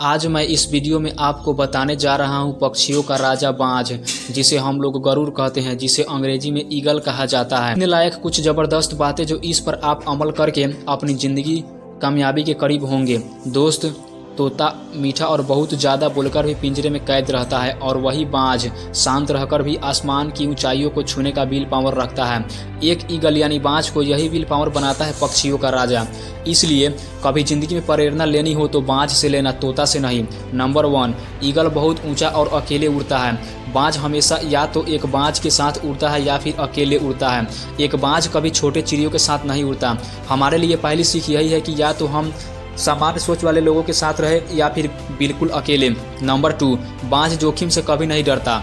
आज मैं इस वीडियो में आपको बताने जा रहा हूं पक्षियों का राजा बाज, जिसे हम लोग गरुड़ कहते हैं, जिसे अंग्रेजी में ईगल कहा जाता है। सुनने लायक कुछ ज़बरदस्त बातें जो इस पर आप अमल करके अपनी ज़िंदगी कामयाबी के करीब होंगे। दोस्त, तोता मीठा और बहुत ज़्यादा बोलकर भी पिंजरे में कैद रहता है, और वही बाज शांत रहकर भी आसमान की ऊंचाइयों को छूने का विल पावर रखता है। एक ईगल यानी बाज को यही विल पावर बनाता है पक्षियों का राजा। इसलिए कभी ज़िंदगी में प्रेरणा लेनी हो तो बाज से लेना, तोता से नहीं। नंबर 1, ईगल बहुत ऊंचा और अकेले उड़ता है। बाज हमेशा या तो एक बाज के साथ उड़ता है या फिर अकेले उड़ता है। एक बाज कभी छोटे चिड़ियों के साथ नहीं उड़ता। हमारे लिए पहली सीख यही है कि या तो हम सामान्य सोच वाले लोगों के साथ रहे या फिर बिल्कुल अकेले। नंबर 2, बाज जोखिम से कभी नहीं डरता।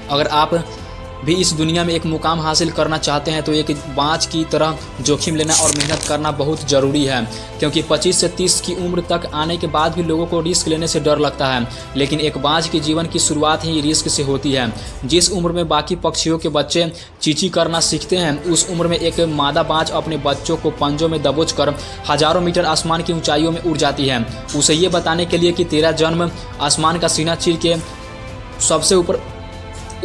अगर आप भी इस दुनिया में एक मुकाम हासिल करना चाहते हैं तो एक बाज की तरह जोखिम लेना और मेहनत करना बहुत ज़रूरी है, क्योंकि 25 से 30 की उम्र तक आने के बाद भी लोगों को रिस्क लेने से डर लगता है, लेकिन एक बाज के जीवन की शुरुआत ही रिस्क से होती है। जिस उम्र में बाकी पक्षियों के बच्चे चींची करना सीखते हैं, उस उम्र में एक मादा बाज अपने बच्चों को पंजों में दबोच कर हज़ारों मीटर आसमान की ऊंचाइयों में उड़ जाती है, उसे ये बताने के लिए कि तेरा जन्म आसमान का सीना चीर के सबसे ऊपर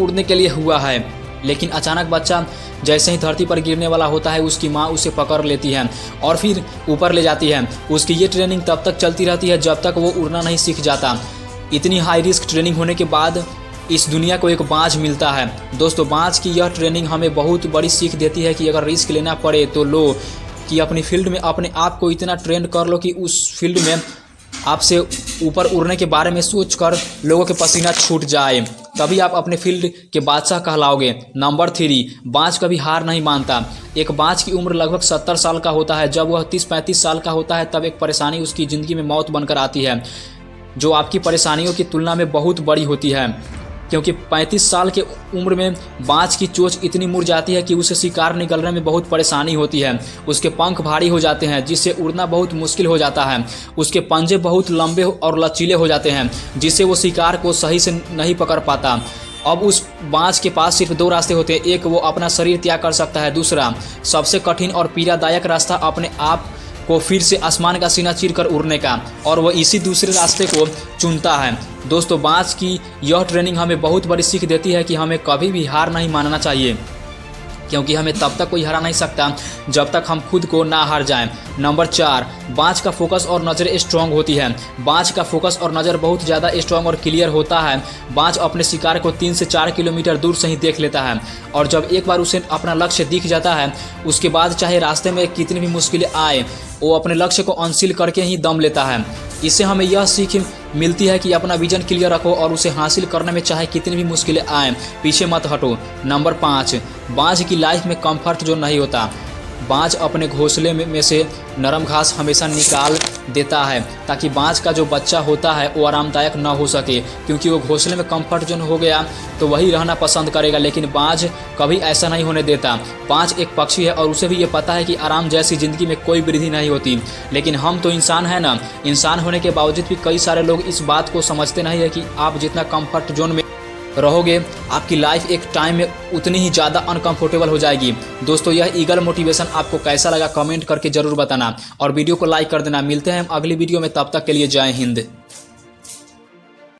उड़ने के लिए हुआ है। लेकिन अचानक बच्चा जैसे ही धरती पर गिरने वाला होता है, उसकी माँ उसे पकड़ लेती है और फिर ऊपर ले जाती है। उसकी ये ट्रेनिंग तब तक चलती रहती है जब तक वो उड़ना नहीं सीख जाता। इतनी हाई रिस्क ट्रेनिंग होने के बाद इस दुनिया को एक बाज मिलता है। दोस्तों, बाज की यह ट्रेनिंग हमें बहुत बड़ी सीख देती है कि अगर रिस्क लेना पड़े तो लो, कि अपनी फील्ड में अपने आप को इतना ट्रेंड कर लो कि उस फील्ड में आपसे ऊपर उड़ने के बारे में सोचकर लोगों के पसीना छूट जाए, तभी आप अपने फील्ड के बादशाह कहलाओगे। नंबर 3, बाज कभी हार नहीं मानता। एक बाज की उम्र लगभग 70 साल का होता है। जब वह 30-35 साल का होता है तब एक परेशानी उसकी ज़िंदगी में मौत बनकर आती है, जो आपकी परेशानियों की तुलना में बहुत बड़ी होती है, क्योंकि 35 साल के उम्र में बाज की चोंच इतनी मुड़ जाती है कि उसे शिकार निकलने में बहुत परेशानी होती है। उसके पंख भारी हो जाते हैं, जिससे उड़ना बहुत मुश्किल हो जाता है। उसके पंजे बहुत लंबे और लचीले हो जाते हैं, जिससे वो शिकार को सही से नहीं पकड़ पाता। अब उस बाज के पास सिर्फ 2 रास्ते होते हैं। एक, वो अपना शरीर त्याग कर सकता है। दूसरा, सबसे कठिन और पीड़ादायक रास्ता अपने आप को फिर से आसमान का सीना चीर कर उड़ने का, और वह इसी दूसरे रास्ते को चुनता है। दोस्तों, बाज की यह ट्रेनिंग हमें बहुत बड़ी सीख देती है कि हमें कभी भी हार नहीं मानना चाहिए, क्योंकि हमें तब तक कोई हरा नहीं सकता जब तक हम खुद को ना हार जाएं। नंबर 4, बाज का फोकस और नज़र स्ट्रांग होती है। बाज का फोकस और नज़र बहुत ज़्यादा स्ट्रांग और क्लियर होता है। बाज अपने शिकार को 3 से 4 किलोमीटर दूर से ही देख लेता है, और जब एक बार उसे अपना लक्ष्य दिख जाता है, उसके बाद चाहे रास्ते में कितनी भी मुश्किलें आए, वो अपने लक्ष्य को अनसील करके ही दम लेता है। इससे हमें यह सीख मिलती है कि अपना विजन क्लियर रखो और उसे हासिल करने में चाहे कितनी भी मुश्किलें आएँ, पीछे मत हटो। नंबर 5, बाज की लाइफ में कंफर्ट जोन नहीं होता। बाज अपने घोंसले में से नरम घास हमेशा निकाल देता है, ताकि बाज का जो बच्चा होता है वो आरामदायक न हो सके, क्योंकि वो घोंसले में कंफर्ट जोन हो गया तो वही रहना पसंद करेगा। लेकिन बाज कभी ऐसा नहीं होने देता। बाज एक पक्षी है और उसे भी ये पता है कि आराम जैसी ज़िंदगी में कोई वृद्धि नहीं होती। लेकिन हम तो इंसान हैं ना। इंसान होने के बावजूद भी कई सारे लोग इस बात को समझते नहीं है कि आप जितना कंफर्ट जोन में रहोगे, आपकी लाइफ एक टाइम में उतनी ही ज़्यादा अनकंफर्टेबल हो जाएगी। दोस्तों, यह ईगल मोटिवेशन आपको कैसा लगा कमेंट करके ज़रूर बताना, और वीडियो को लाइक कर देना। मिलते हैं हम अगली वीडियो में, तब तक के लिए जय हिंद।